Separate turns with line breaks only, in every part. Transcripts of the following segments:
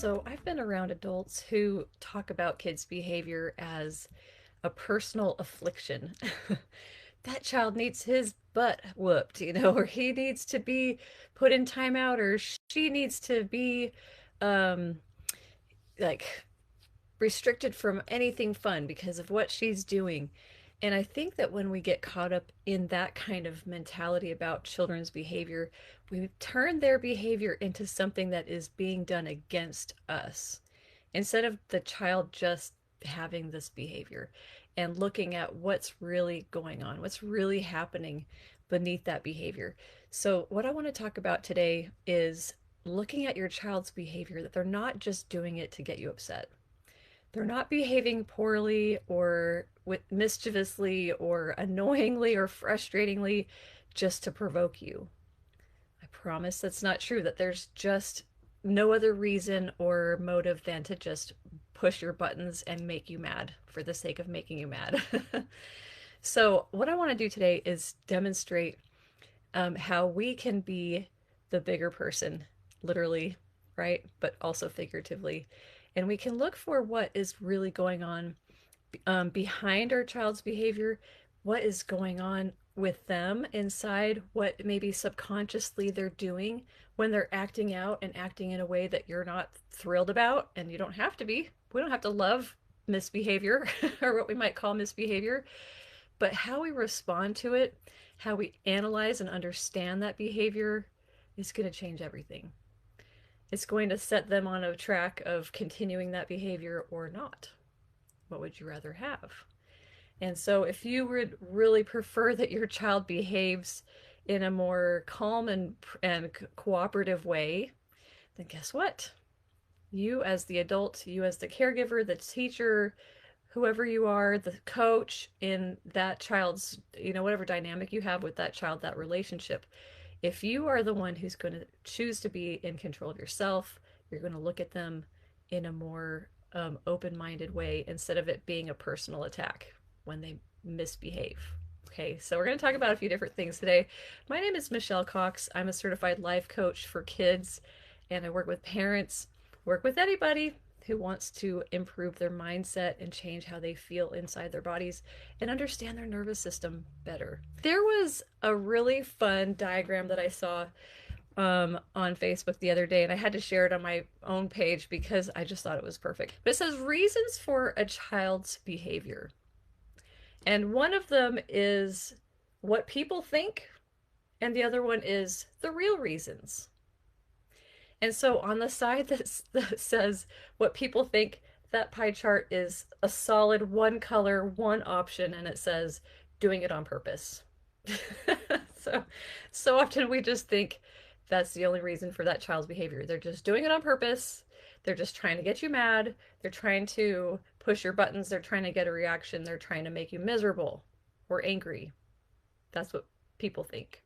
So I've been around adults who talk about kids' behavior as a personal affliction. That child needs his butt whooped, or he needs to be put in timeout, or she needs to be um, like restricted from anything fun because of what she's doing. And I think that when we get caught up in that kind of mentality about children's behavior, we turn their behavior into something that is being done against us instead of the child just having this behavior and looking at what's really going on, what's really happening beneath that behavior. So, what I want to talk about today is looking at your child's behavior, that they're not just doing it to get you upset. They're not behaving poorly or mischievously or annoyingly or frustratingly just to provoke you. I promise that's not true, that there's just no other reason or motive than to just push your buttons and make you mad for the sake of making you mad. So, what I want to do today is demonstrate how we can be the bigger person, literally, right? But also figuratively. And we can look for what is really going on behind our child's behavior, what is going on with them inside, what maybe subconsciously they're doing when they're acting out and acting in a way that you're not thrilled about. And you don't have to be. We don't have to love misbehavior or what we might call misbehavior, but how we respond to it, how we analyze and understand that behavior is going to change everything. It's going to set them on a track of continuing that behavior or not. What would you rather have? And so, if you would really prefer that your child behaves in a more calm and cooperative way, then guess what? You, as the adult, you, as the caregiver, the teacher, whoever you are, the coach in that child's, whatever dynamic you have with that child, that relationship, if you are the one who's going to choose to be in control of yourself, you're going to look at them in a more open minded way instead of it being a personal attack when they misbehave. Okay, so we're going to talk about a few different things today. My name is Michelle Cox. I'm a certified life coach for kids, and I work with parents, work with anybody who wants to improve their mindset and change how they feel inside their bodies and understand their nervous system better. There was a really fun diagram that I saw on Facebook the other day, and I had to share it on my own page because I just thought it was perfect. But it says reasons for a child's behavior. And one of them is what people think, and the other one is the real reasons. And so on the side that says what people think, that pie chart is a solid one color, one option, and it says doing it on purpose. so so often we just think that's the only reason for that child's behavior. They're just doing it on purpose. They're just trying to get you mad. They're trying to push your buttons. They're trying to get a reaction. They're trying to make you miserable or angry. That's what people think.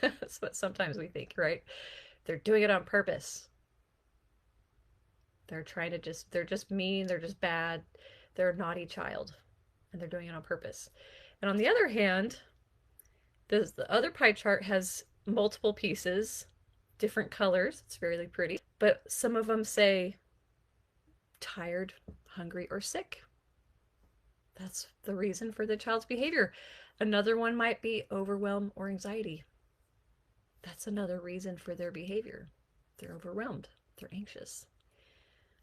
That's what sometimes we think, right? They're doing it on purpose. They're just mean, they're just bad, they're a naughty child, and they're doing it on purpose. And on the other hand, the other pie chart has multiple pieces, different colors. It's really pretty. But some of them say tired, hungry, or sick. That's the reason for the child's behavior. Another one might be overwhelm or anxiety. That's another reason for their behavior. They're overwhelmed, they're anxious.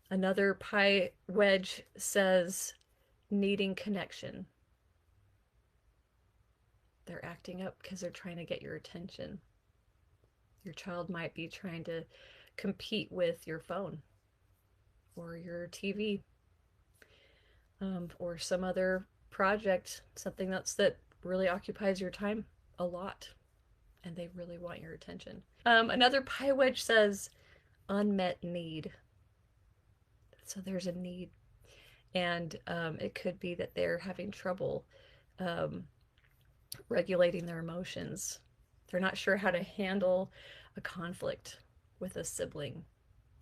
Another pie wedge says needing connection. They're acting up because they're trying to get your attention. Your child might be trying to compete with your phone or your TV, or some other project, something that really occupies your time a lot, and they really want your attention. Another pie wedge says unmet need. So there's a need, and it could be that they're having trouble um, regulating their emotions. They're not sure how to handle a conflict with a sibling.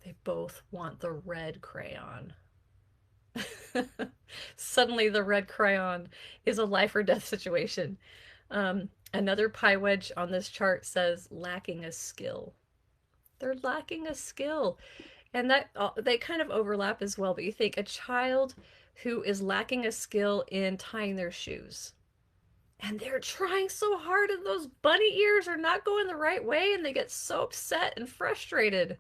They both want the red crayon. Suddenly, the red crayon is a life or death situation. Another pie wedge on this chart says lacking a skill. They're lacking a skill. And that they kind of overlap as well, but you think a child who is lacking a skill in tying their shoes, and they're trying so hard and those bunny ears are not going the right way and they get so upset and frustrated.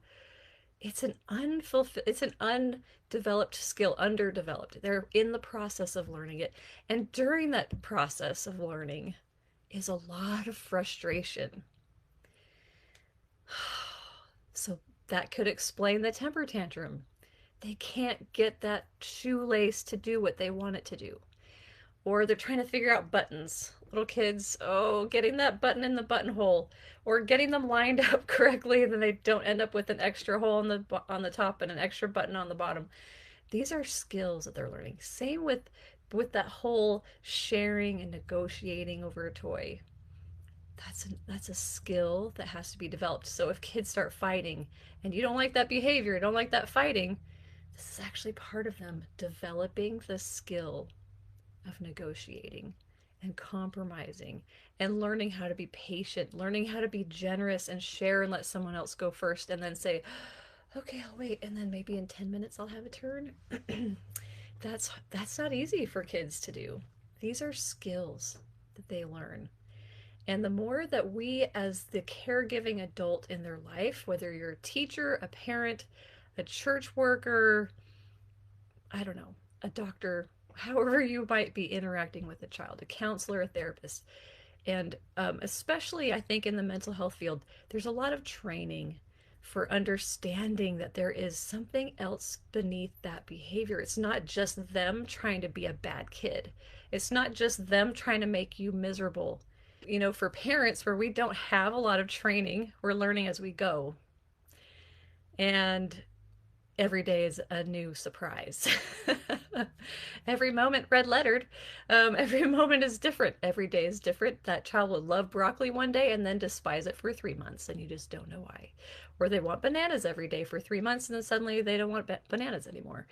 It's an undeveloped skill, underdeveloped. They're in the process of learning it. And during that process of learning is a lot of frustration. So that could explain the temper tantrum. They can't get that shoelace to do what they want it to do. Or they're trying to figure out buttons. Little kids, oh, getting that button in the buttonhole, or getting them lined up correctly, and then they don't end up with an extra hole on the top and an extra button on the bottom. These are skills that they're learning. Same with that whole sharing and negotiating over a toy. That's a skill that has to be developed. So if kids start fighting and you don't like that behavior, you don't like that fighting, this is actually part of them developing the skill of negotiating and compromising and learning how to be patient, learning how to be generous and share and let someone else go first and then say, okay, I'll wait. And then maybe in 10 minutes I'll have a turn. That's not easy for kids to do. These are skills that they learn. And the more that we, as the caregiving adult in their life, whether you're a teacher, a parent, a church worker, I don't know, a doctor, however you might be interacting with a child, a counselor, a therapist. And especially, I think, in the mental health field, there's a lot of training for understanding that there is something else beneath that behavior. It's not just them trying to be a bad kid, it's not just them trying to make you miserable. You know, for parents where we don't have a lot of training, we're learning as we go. And every day is a new surprise. Every moment red lettered. Every moment is different. Every day is different. That child will love broccoli one day and then despise it for 3 months, and you just don't know why. Or they want bananas every day for 3 months, and then suddenly they don't want bananas anymore,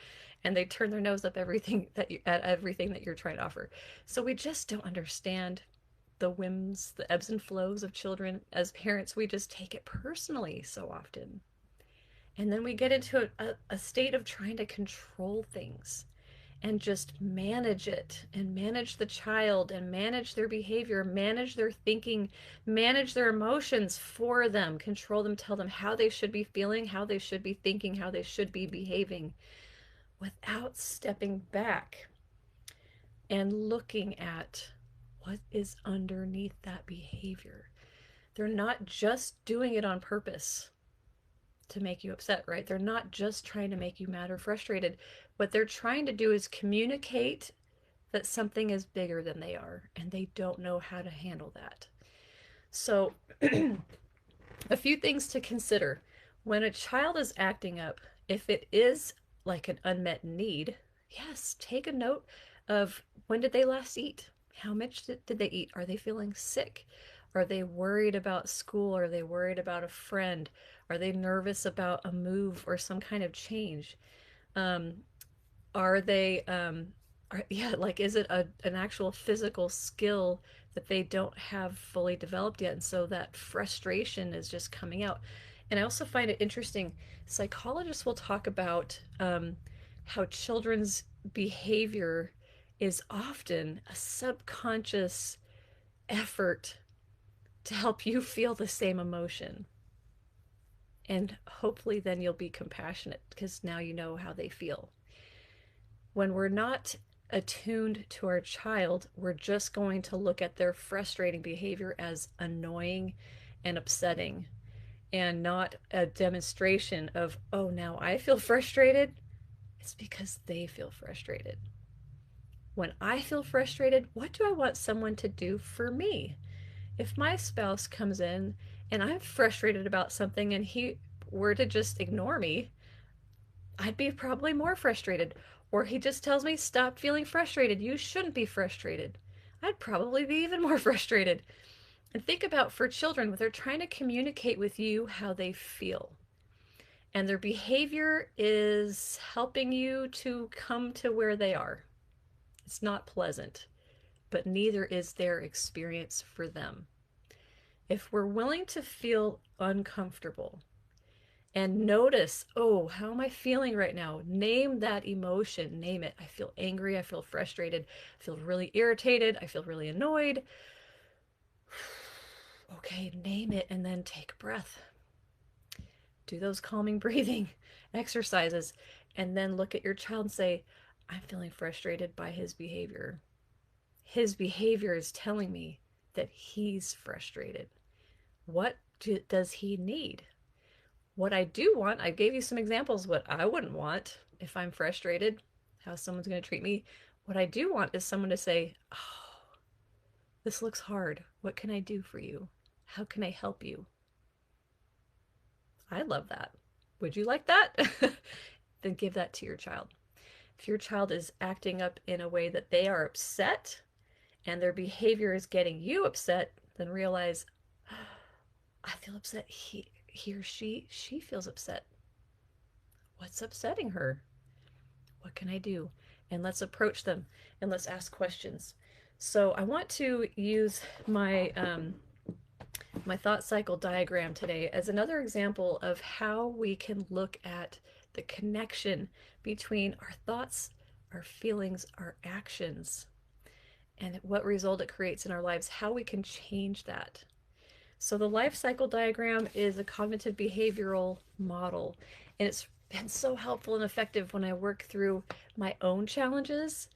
and they turn their nose up at everything that you're trying to offer. So we just don't understand the whims, the ebbs and flows of children. As parents, we just take it personally so often. And then we get into a state of trying to control things and just manage it and manage the child and manage their behavior, manage their thinking, manage their emotions for them, control them, tell them how they should be feeling, how they should be thinking, how they should be behaving without stepping back and looking at what is underneath that behavior. They're not just doing it on purpose to make you upset, right? They're not just trying to make you mad or frustrated. What they're trying to do is communicate that something is bigger than they are, and they don't know how to handle that. So, a few things to consider. When a child is acting up, if it is like an unmet need, yes, take a note of when did they last eat? How much did they eat? Are they feeling sick? Are they worried about school? Are they worried about a friend? Are they nervous about a move or some kind of change? Um, are they, yeah, like, is it an actual physical skill that they don't have fully developed yet? And so that frustration is just coming out. And I also find it interesting, psychologists will talk about how children's behavior is often a subconscious effort to help you feel the same emotion. And hopefully, then you'll be compassionate because now you know how they feel. When we're not attuned to our child, we're just going to look at their frustrating behavior as annoying and upsetting and not a demonstration of, oh, now I feel frustrated. It's because they feel frustrated. When I feel frustrated, what do I want someone to do for me? If my spouse comes in and I'm frustrated about something and he were to just ignore me, I'd be probably more frustrated. Or he just tells me, stop feeling frustrated. You shouldn't be frustrated. I'd probably be even more frustrated. And think about for children, when they're trying to communicate with you how they feel. And their behavior is helping you to come to where they are. It's not pleasant, but neither is their experience for them. If we're willing to feel uncomfortable and notice, oh, how am I feeling right now? Name that emotion. Name it. I feel angry. I feel frustrated. I feel really irritated. I feel really annoyed. Okay, name it and then take a breath. Do those calming breathing exercises and then look at your child and say, I'm feeling frustrated by his behavior. His behavior is telling me that he's frustrated. What does he need? What I do want, I gave you some examples what I wouldn't want if I'm frustrated, how someone's going to treat me. What I do want is someone to say, oh, this looks hard. What can I do for you? How can I help you? I love that. Would you like that? Then give that to your child. If your child is acting up in a way that they are upset and their behavior is getting you upset, then realize, oh, I feel upset. He or she feels upset. What's upsetting her? What can I do? And let's approach them and let's ask questions. So I want to use my thought cycle diagram today as another example of how we can look at the connection between our thoughts, our feelings, our actions, and what result it creates in our lives, how we can change that. So the life cycle diagram is a cognitive behavioral model, and it's been so helpful and effective when I work through my own challenges.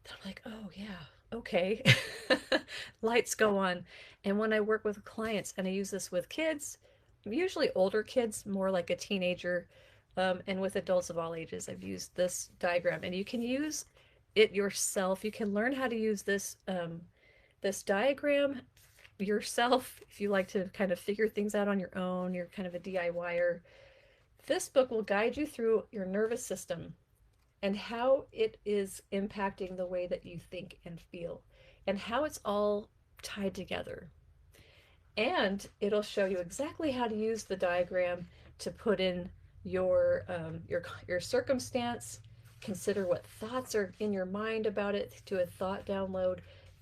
I'm like, oh yeah, okay. Lights go on. And when I work with clients, and I use this with kids, usually older kids, more like a teenager, and with adults of all ages, I've used this diagram. And you can use it yourself. You can learn how to use this diagram yourself if you like to kind of figure things out on your own. You're kind of a DIYer. This book will guide you through your nervous system and how it is impacting the way that you think and feel and how it's all tied together. And it'll show you exactly how to use the diagram to put in your circumstance. Consider what thoughts are in your mind about it. Do a thought download.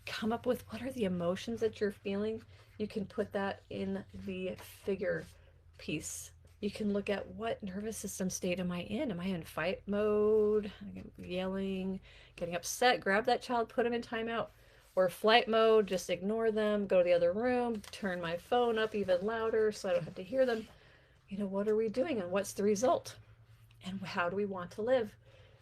Come up with what are the emotions that you're feeling. You can put that in the figure piece. You can look at what nervous system state am I in? Am I in fight mode? Yelling, getting upset? Grab that child, put them in timeout. Or flight mode, just ignore them, go to the other room, turn my phone up even louder so I don't have to hear them. What are we doing and what's the result? And how do we want to live?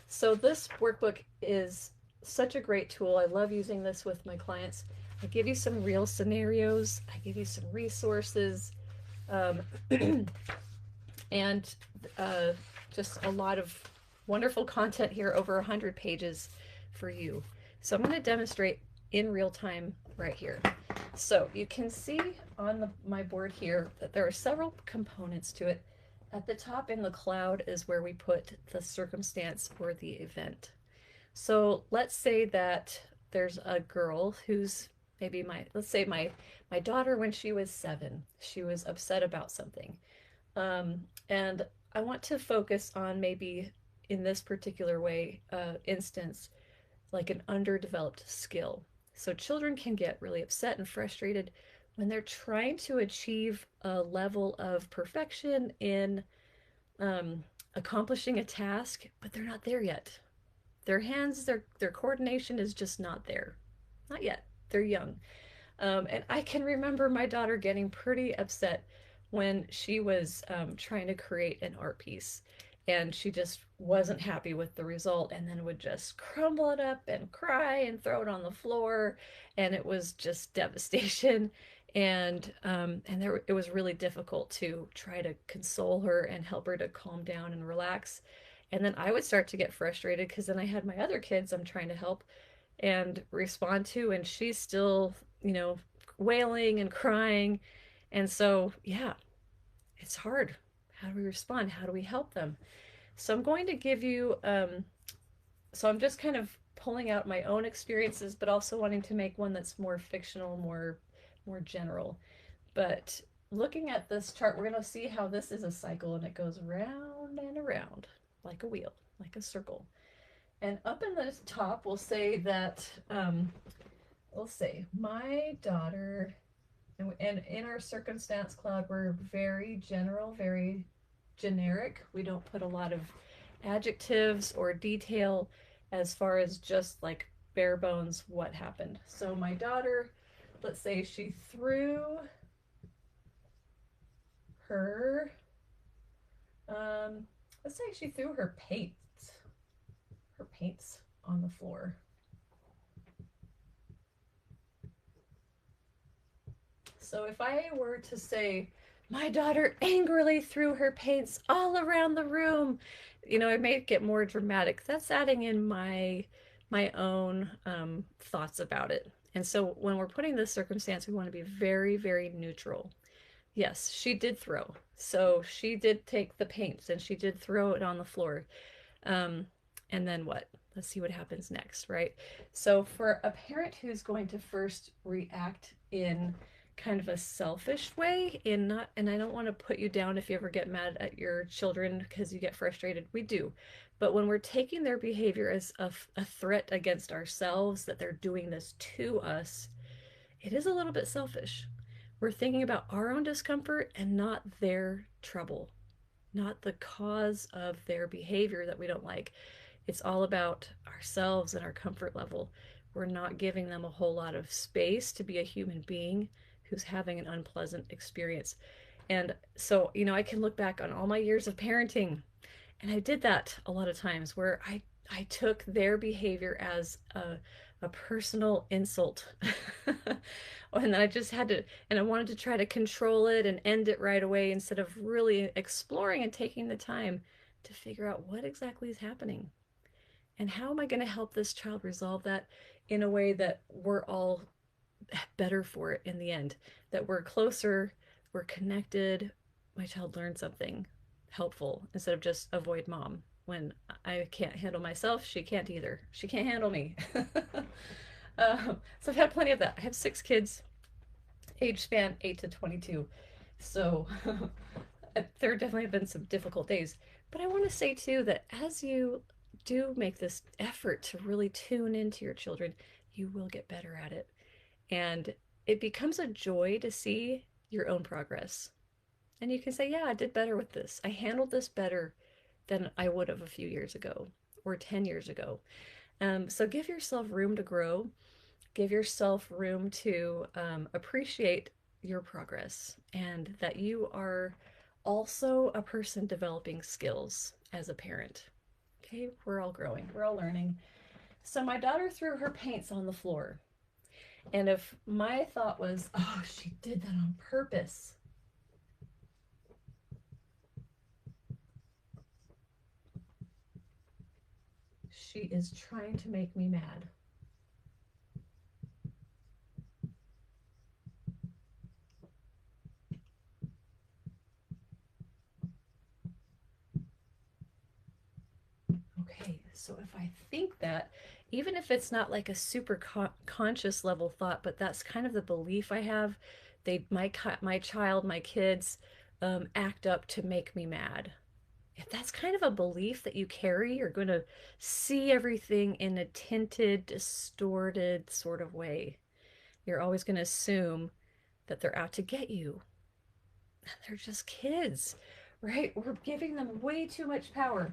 So this workbook is such a great tool. I love using this with my clients. I give you some real scenarios. I give you some resources. Um, and just a lot of wonderful content here, over 100 pages for you. So I'm going to demonstrate in real time right here. So you can see on my board here that there are several components to it. At the top in the cloud is where we put the circumstance or the event. So let's say that there's a girl who's maybe let's say my daughter when she was 7, she was upset about something. And I want to focus on maybe in this particular way, instance, like an underdeveloped skill. So children can get really upset and frustrated when they're trying to achieve a level of perfection in accomplishing a task, but they're not there yet. Their hands, their coordination is just not there. Not yet. They're young. And I can remember my daughter getting pretty upset when she was trying to create an art piece. And she just wasn't happy with the result and then would just crumble it up and cry and throw it on the floor. And it was just devastation. And it was really difficult to try to console her and help her to calm down and relax. And then I would start to get frustrated because then I had my other kids I'm trying to help and respond to, and she's still, wailing and crying. And so, yeah, it's hard. How do we respond? How do we help them? So I'm going to give you, so I'm just kind of pulling out my own experiences, but also wanting to make one that's more fictional, more general. But looking at this chart, we're going to see how this is a cycle and it goes round and around like a wheel, like a circle. And up in the top, we'll say that, we'll say, my daughter, and in our circumstance cloud, we're very general, very generic. We don't put a lot of adjectives or detail as far as just like bare bones what happened. So my daughter, let's say she threw her, um, let's say she threw her paints on the floor. So if I were to say, my daughter angrily threw her paints all around the room, I make it more dramatic. That's adding in my own thoughts about it. And so when we're putting this circumstance, we want to be very, very neutral. Yes, she did throw. So she did take the paints and she did throw it on the floor. Um, and then what? Let's see what happens next, right? So for a parent who's going to first react in kind of a selfish way, in not, and I don't want to put you down if you ever get mad at your children because you get frustrated. We do. But when we're taking their behavior as a threat against ourselves, that they're doing this to us, it is a little bit selfish. We're thinking about our own discomfort and not their trouble, not the cause of their behavior that we don't like. It's all about ourselves and our comfort level. We're not giving them a whole lot of space to be a human being who's having an unpleasant experience. And so, I can look back on all my years of parenting, and I did that a lot of times where I took their behavior as a personal insult. And I just had to, and I wanted to try to control it and end it right away instead of really exploring and taking the time to figure out what exactly is happening. And how am I going to help this child resolve that in a way that we're all better for it in the end? That we're closer, we're connected, my child learned something helpful instead of just avoid mom. When I can't handle myself, she can't either. She can't handle me. So I've had plenty of that. I have 6 kids, age span 8 to 22. So there definitely have been some difficult days. But I want to say too that as you do make this effort to really tune into your children, you will get better at it. And it becomes a joy to see your own progress. And you can say, yeah, I did better with this. I handled this better than I would have a few years ago or 10 years ago. So give yourself room to grow. Give yourself room to appreciate your progress and that you are also a person developing skills as a parent. Okay, we're all growing, we're all learning. So my daughter threw her paints on the floor. And if my thought was, oh, she did that on purpose, she is trying to make me mad. Okay, so if I think that, even if it's not like a super conscious level thought, but that's kind of the belief I have, my child, my kids, act up to make me mad. If that's kind of a belief that you carry, you're going to see everything in a tinted, distorted sort of way. You're always going to assume that they're out to get you. They're just kids, right? We're giving them way too much power.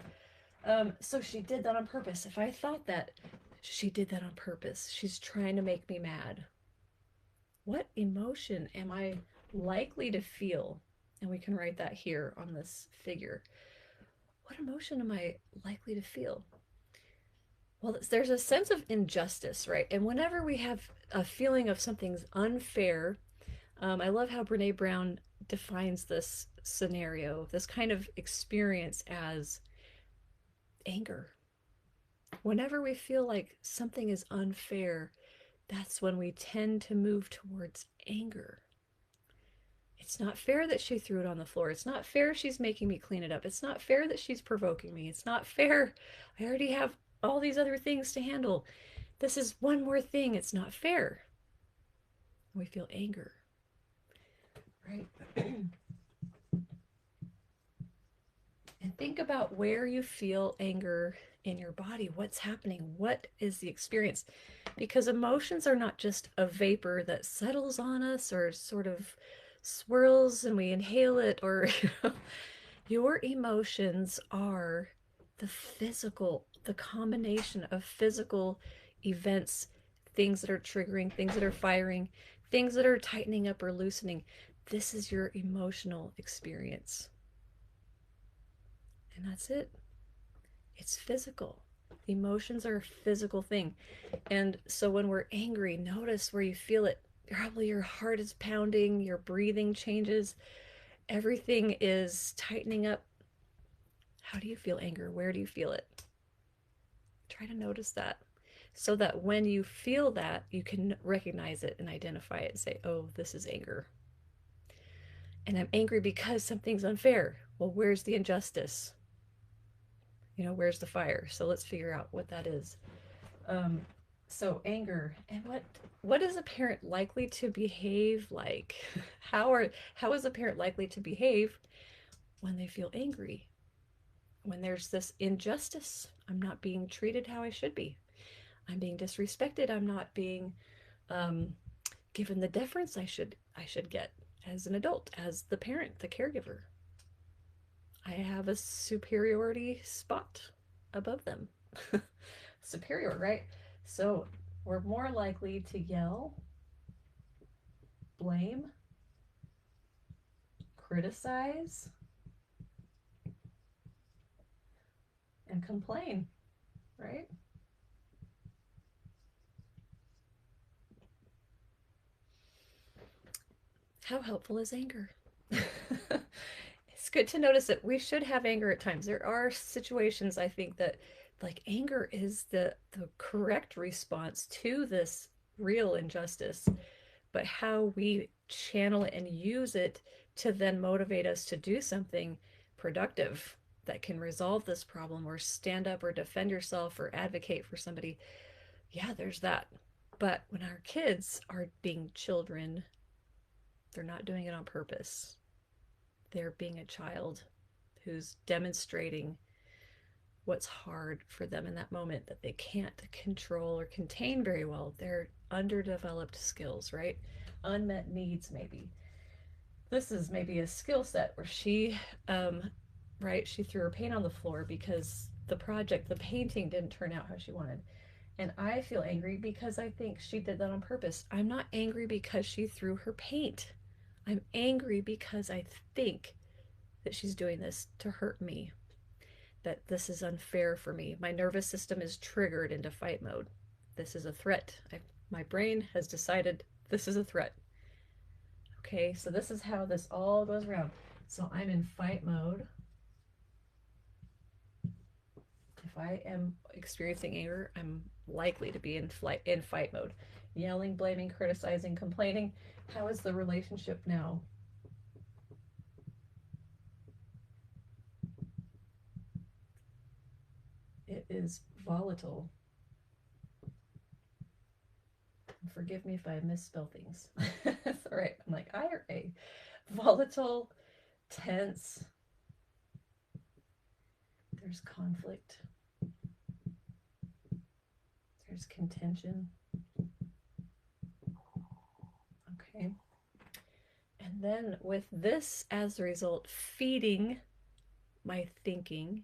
So she did that on purpose. If I thought that, she did that on purpose. She's trying to make me mad. What emotion am I likely to feel? And we can write that here on this figure. What emotion am I likely to feel? Well, there's a sense of injustice, right? And whenever we have a feeling of something's unfair, I love how Brene Brown defines this scenario, this kind of experience as anger. Whenever we feel like something is unfair, that's when we tend to move towards anger. It's not fair that she threw it on the floor. It's not fair she's making me clean it up. It's not fair that she's provoking me. It's not fair. I already have all these other things to handle. This is one more thing. It's not fair. We feel anger, right? And think about where you feel anger in your body. What's happening? What is the experience? Because emotions are not just a vapor that settles on us or sort of swirls and we inhale it, or Your emotions are the combination of physical events, things that are triggering, things that are firing, things that are tightening up or loosening. This is your emotional experience. And that's it. It's physical. Emotions are a physical thing. And so when we're angry, notice where you feel it. Probably your heart is pounding, your breathing changes, everything is tightening up. How do you feel anger? Where do you feel it? Try to notice that so that when you feel that, you can recognize it and identify it and say, oh, this is anger. And I'm angry because something's unfair. Well, where's the injustice? Where's the fire? So let's figure out what that is. Um, so anger, and what is a parent likely to behave like? How is a parent likely to behave when they feel angry? When there's this injustice, I'm not being treated how I should be. I'm being disrespected. I'm not being um, given the deference I should get as an adult, as the parent, the caregiver. I have a superiority spot above them. Superior, right? So we're more likely to yell, blame, criticize, and complain, right? How helpful is anger? It's good to notice that we should have anger at times. There are situations I think that like anger is the correct response to this real injustice, but how we channel it and use it to then motivate us to do something productive that can resolve this problem or stand up or defend yourself or advocate for somebody. Yeah, there's that. But when our kids are being children, they're not doing it on purpose. They're being a child who's demonstrating what's hard for them in that moment that they can't control or contain very well. They're underdeveloped skills, right? Unmet needs, maybe. This is maybe a skill set where she threw her paint on the floor because the painting didn't turn out how she wanted. And I feel angry because I think she did that on purpose. I'm not angry because she threw her paint. I'm angry because I think that she's doing this to hurt me, that this is unfair for me. My nervous system is triggered into fight mode. This is a threat. My brain has decided this is a threat. Okay, so this is how this all goes around. So I'm in fight mode. If I am experiencing anger, I'm likely to be in fight mode. Yelling, blaming, criticizing, complaining. How is the relationship now? It is volatile. Forgive me if I misspell things. That's all right. I'm like IRA. Volatile, tense. There's conflict. There's contention. Okay. And then with this as a result feeding my thinking,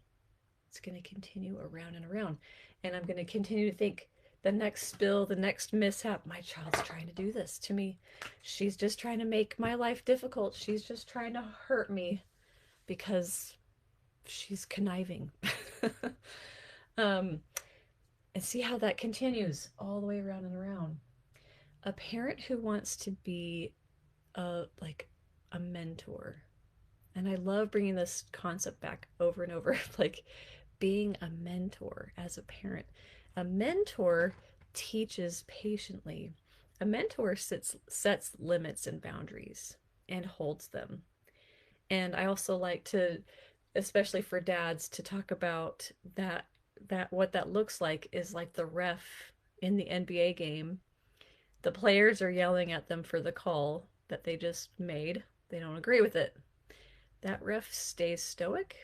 it's going to continue around and around. And I'm going to continue to think the next spill, the next mishap, my child's trying to do this to me. She's just trying to make my life difficult. She's just trying to hurt me because she's conniving. um, and see how that continues all the way around and around. A parent who wants to be like a mentor, and I love bringing this concept back over and over, like being a mentor as a parent. A mentor teaches patiently. A mentor sets limits and boundaries and holds them. And I also like to, especially for dads, to talk about that what that looks like is like the ref in the NBA game. The players are yelling at them for the call that they just made. They don't agree with it. That ref stays stoic.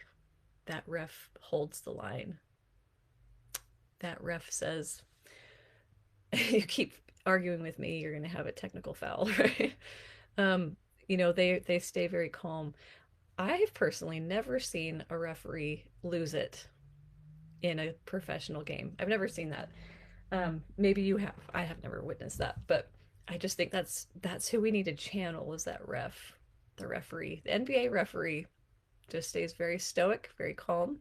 That ref holds the line. That ref says, you keep arguing with me, you're going to have a technical foul, right? Um, they stay very calm. I've personally never seen a referee lose it in a professional game. I've never seen that. Maybe you have. I have never witnessed that, but I just think that's who we need to channel is that the referee. The NBA referee just stays very stoic, very calm.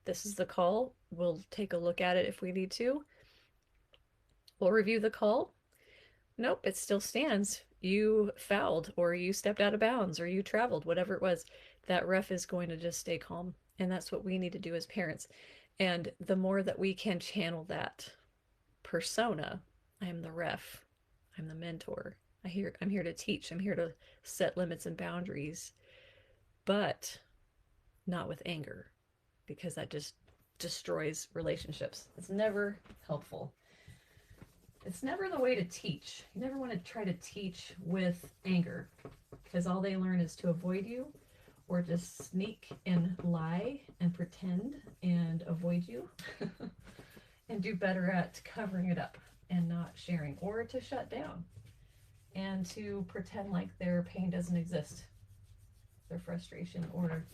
This is the call. We'll take a look at it if we need to. We'll review the call. Nope, it still stands. You fouled, or you stepped out of bounds, or you traveled, whatever it was. That ref is going to just stay calm. And that's what we need to do as parents. And the more that we can channel that persona, I am the ref, I'm the mentor. I'm here to teach. I'm here to set limits and boundaries, but not with anger, because that just destroys relationships. It's never helpful. It's never the way to teach. You never want to try to teach with anger because all they learn is to avoid you or just sneak and lie and pretend and avoid you and do better at covering it up and not sharing or to shut down and to pretend like their pain doesn't exist, their frustration or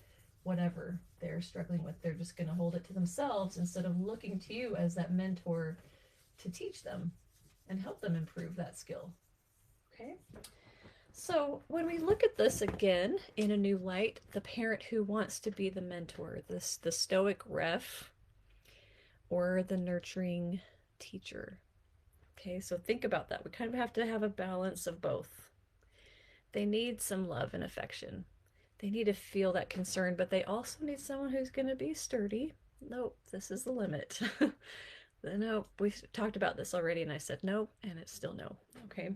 whatever they're struggling with. They're just going to hold it to themselves instead of looking to you as that mentor to teach them and help them improve that skill. Okay? So, when we look at this again in a new light, the parent who wants to be the mentor, the stoic ref, or the nurturing teacher. Okay, so think about that. We kind of have to have a balance of both. They need some love and affection. They need to feel that concern, but they also need someone who's going to be sturdy. Nope, this is the limit. No, we talked about this already, and I said no, and it's still no. Okay.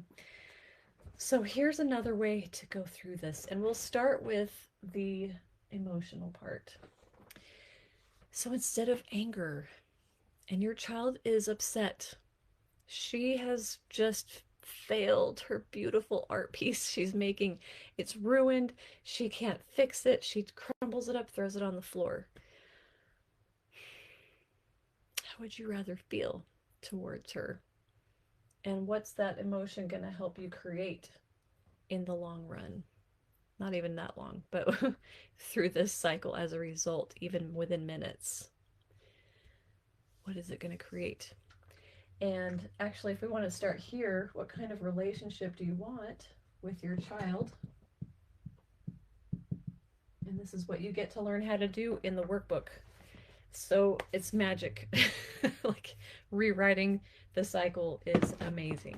So here's another way to go through this, and we'll start with the emotional part. So instead of anger, and your child is upset, she has just failed her beautiful art piece she's making. It's ruined. She can't fix it. She crumbles it up, throws it on the floor. How would you rather feel towards her? And what's that emotion going to help you create in the long run? Not even that long, but through this cycle as a result, even within minutes. What is it going to create? And actually, if we want to start here, what kind of relationship do you want with your child? And this is what you get to learn how to do in the workbook. So it's magic. Like rewriting the cycle is amazing.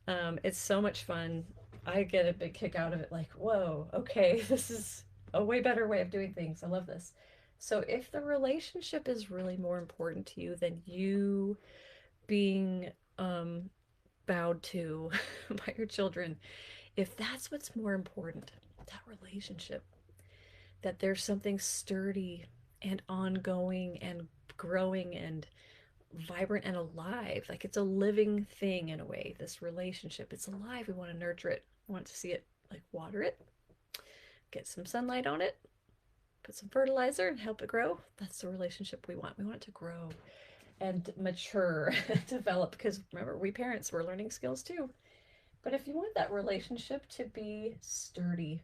It's so much fun. I get a big kick out of it. Like, whoa, okay, this is a way better way of doing things. I love this. So if the relationship is really more important to you than you being bowed to by your children, if that's what's more important, that relationship, that there's something sturdy and ongoing and growing and vibrant and alive, like it's a living thing in a way, this relationship, it's alive. We want to nurture it. We want to see it, like water it, get some sunlight on it, put some fertilizer and help it grow. That's the relationship we want. We want it to grow and mature, develop, because remember, we parents, we're learning skills too. But if you want that relationship to be sturdy,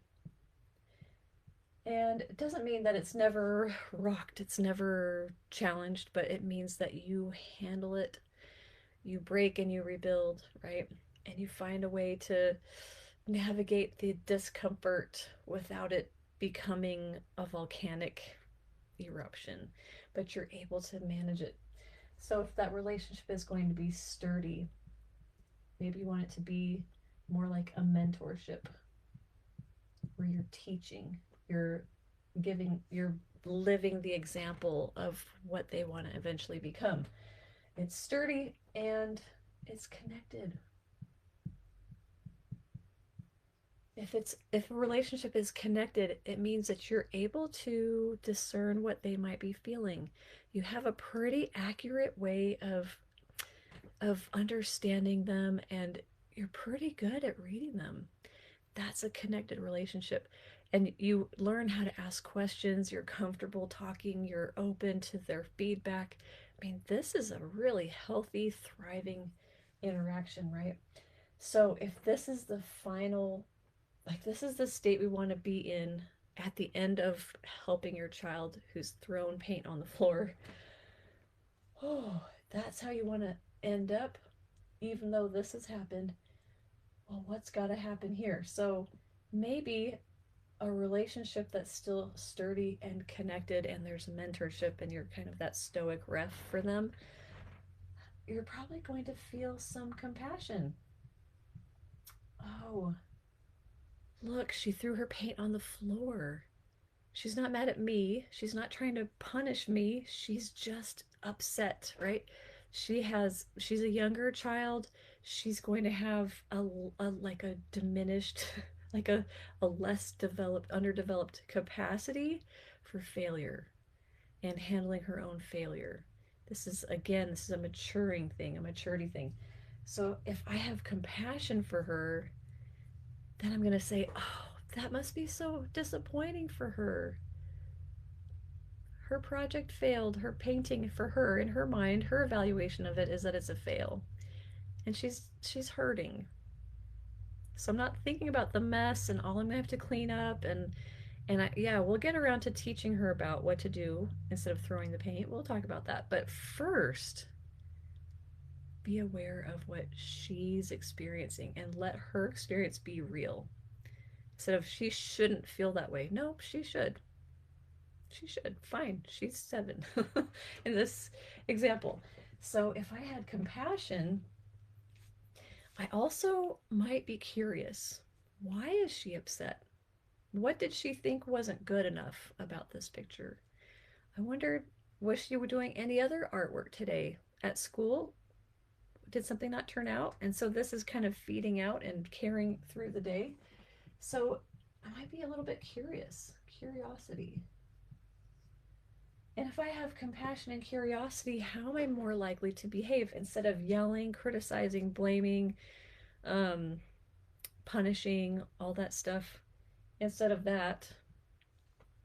and it doesn't mean that it's never rocked, it's never challenged, but it means that you handle it, you break and you rebuild, right? And you find a way to navigate the discomfort without it becoming a volcanic eruption, but you're able to manage it. So if that relationship is going to be sturdy, maybe you want it to be more like a mentorship where you're teaching, you're you're living the example of what they want to eventually become. It's sturdy and it's connected. If a relationship is connected, it means that you're able to discern what they might be feeling. You have a pretty accurate way of understanding them, and you're pretty good at reading them. That's a connected relationship. And you learn how to ask questions, you're comfortable talking, you're open to their feedback. I mean, this is a really healthy, thriving interaction, right? So if this is the final, like, this is the state we want to be in at the end of helping your child who's thrown paint on the floor, oh, that's how you want to end up, even though this has happened. Well, what's got to happen here? So maybe a relationship that's still sturdy and connected, and there's mentorship, and you're kind of that stoic ref for them, you're probably going to feel some compassion. Oh, look, she threw her paint on the floor. She's not mad at me. She's not trying to punish me. She's just upset, right? She's a younger child. She's going to have a like a diminished, like a less developed, underdeveloped capacity for failure and handling her own failure. This is a maturing thing, a maturity thing. So if I have compassion for her, then I'm going to say, oh, that must be so disappointing for her. Her project failed. Her painting, for her, in her mind, her evaluation of it is that it's a fail. And she's hurting. So I'm not thinking about the mess and all I'm gonna have to clean up, yeah, we'll get around to teaching her about what to do instead of throwing the paint. We'll talk about that. But first, be aware of what she's experiencing and let her experience be real. Instead of she shouldn't feel that way. Nope, she should. She should. Fine. She's 7 in this example. So if I had compassion, I also might be curious. Why is she upset? What did she think wasn't good enough about this picture? I wondered, was she doing any other artwork today at school? Did something not turn out? And so this is kind of feeding out and carrying through the day. So I might be a little bit curious. Curiosity. And if I have compassion and curiosity, how am I more likely to behave instead of yelling, criticizing, blaming, um, punishing, all that stuff? Instead of that,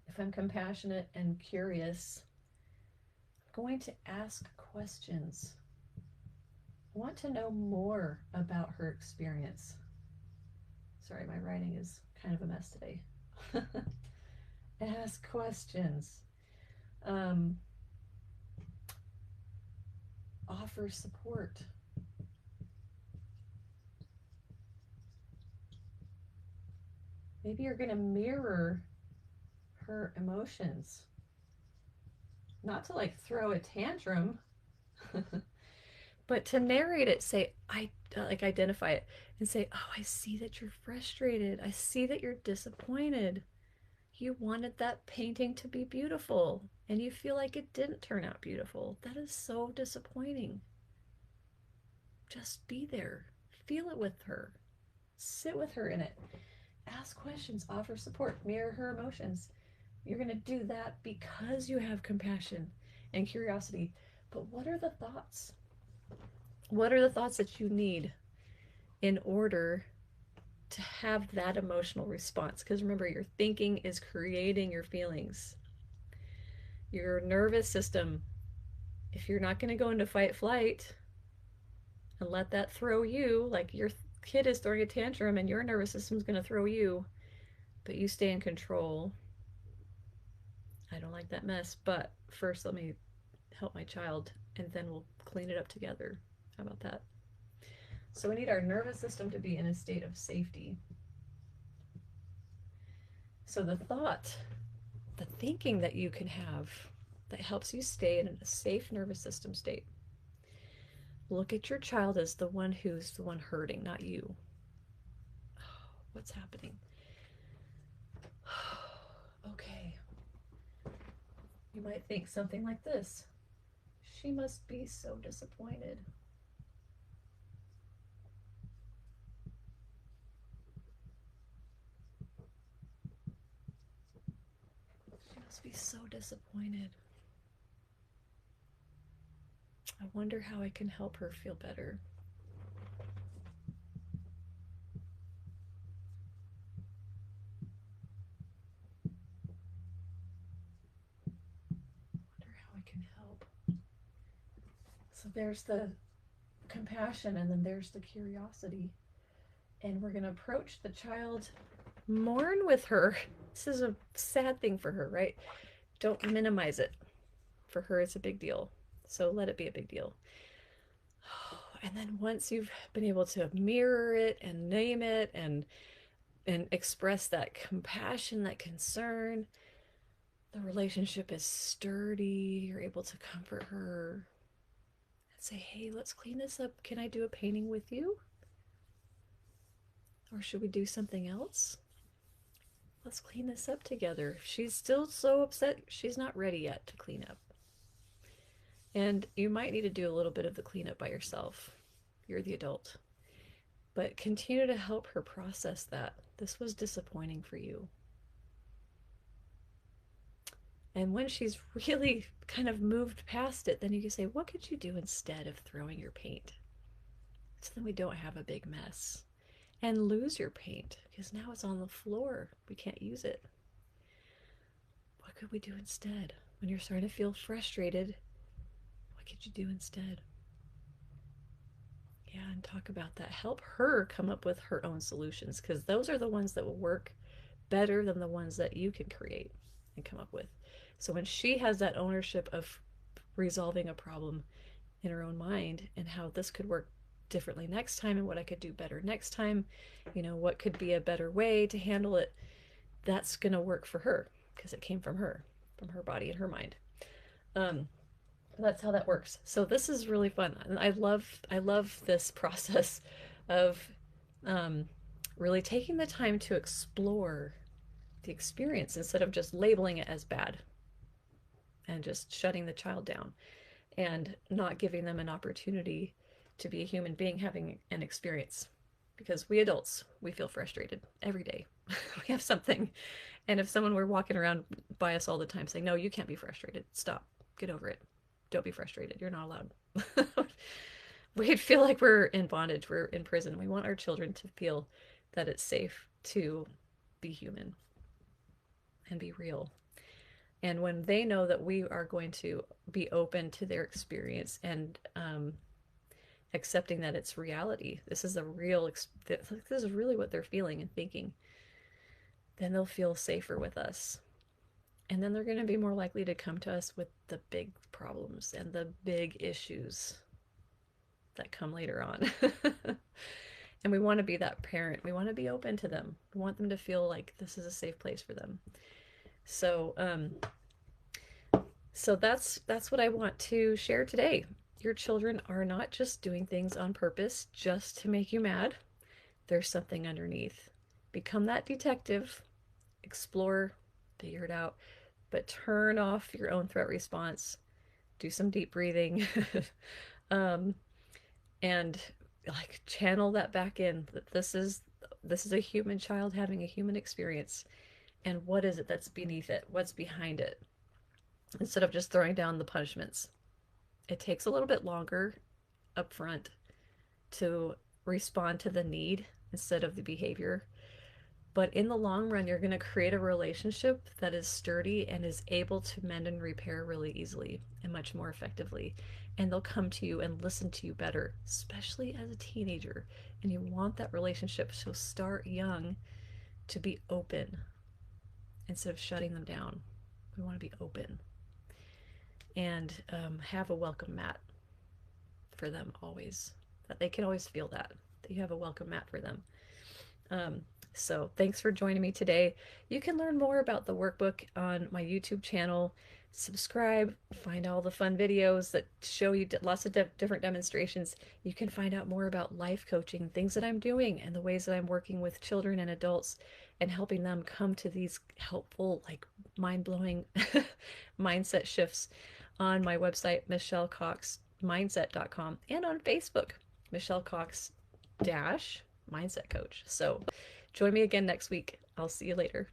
if I'm compassionate and curious, I'm going to ask questions. I want to know more about her experience. Sorry, my writing is kind of a mess today. Ask questions. Um, Offer support. Maybe you're going to mirror her emotions. Not to like throw a tantrum, but to narrate it, say, I like identify it and say, oh, I see that you're frustrated. I see that you're disappointed. You wanted that painting to be beautiful and you feel like it didn't turn out beautiful. That is so disappointing. Just be there. Feel it with her. Sit with her in it. Ask questions, offer support, mirror her emotions. You're going to do that because you have compassion and curiosity. But what are the thoughts? What are the thoughts that you need in order to have that emotional response? Because remember, your thinking is creating your feelings. Your nervous system, if you're not going to go into fight flight and let that throw you, like your kid is throwing a tantrum and your nervous system is going to throw you, but you stay in control. I don't like that mess, but first let me help my child and then we'll clean it up together. How about that? So we need our nervous system to be in a state of safety. So the thinking that you can have that helps you stay in a safe nervous system state. Look at your child as the one who's the one hurting, not you. What's happening? Okay. You might think something like this. She must be so disappointed. She must be so disappointed. I wonder how I can help her feel better. I wonder how I can help. So there's the compassion and then there's the curiosity. And we're going to approach the child, mourn with her, This is a sad thing for her, right? Don't minimize it. For her, it's a big deal. So let it be a big deal. And then once you've been able to mirror it and name it and express that compassion, that concern, the relationship is sturdy. You're able to comfort her and say, hey, let's clean this up. Can I do a painting with you? Or should we do something else? Let's clean this up together. She's still so upset. She's not ready yet to clean up. And you might need to do a little bit of the cleanup by yourself. You're the adult. But continue to help her process that. This was disappointing for you. And when she's really kind of moved past it, then you can say, what could you do instead of throwing your paint? So then we don't have a big mess and lose your paint because now it's on the floor. We can't use it. What could we do instead? When you're starting to feel frustrated, what could you do instead? Yeah, and talk about that. Help her come up with her own solutions because those are the ones that will work better than the ones that you can create and come up with. So when she has that ownership of resolving a problem in her own mind and how this could work differently next time and what I could do better next time, what could be a better way to handle it, that's going to work for her because it came from her body and her mind. Um, that's how that works. So this is really fun. And I love this process of um, really taking the time to explore the experience instead of just labeling it as bad and just shutting the child down and not giving them an opportunity to be a human being having an experience. Because we adults, we feel frustrated every day. We have something. And if someone were walking around by us all the time saying, no, you can't be frustrated, stop, get over it, don't be frustrated, you're not allowed. We'd feel like we're in bondage, we're in prison. We want our children to feel that it's safe to be human and be real. And when they know that we are going to be open to their experience and accepting that it's reality, this is a real, this is really what they're feeling and thinking, then they'll feel safer with us. And then they're going to be more likely to come to us with the big problems and the big issues that come later on. And we want to be that parent. We want to be open to them. We want them to feel like this is a safe place for them. So, that's what I want to share today. Your children are not just doing things on purpose just to make you mad. There's something underneath. Become that detective, explore, figure it out, but turn off your own threat response. Do some deep breathing. um, and like channel that back in that this is a human child having a human experience, and what is it that's beneath it, what's behind it, instead of just throwing down the punishments. It takes a little bit longer up front to respond to the need instead of the behavior. But in the long run, you're going to create a relationship that is sturdy and is able to mend and repair really easily and much more effectively. And they'll come to you and listen to you better, especially as a teenager. And you want that relationship, so start young to be open instead of shutting them down. We want to be open and have a welcome mat for them always. That they can always feel that you have a welcome mat for them. So thanks for joining me today. You can learn more about the workbook on my YouTube channel. Subscribe, find all the fun videos that show you lots of different demonstrations. You can find out more about life coaching, things that I'm doing, and the ways that I'm working with children and adults and helping them come to these helpful, like mind-blowing mindset shifts on my website, michellecoxmindset.com, and on Facebook, Michelle Cox Mindset Coach. So join me again next week. I'll see you later.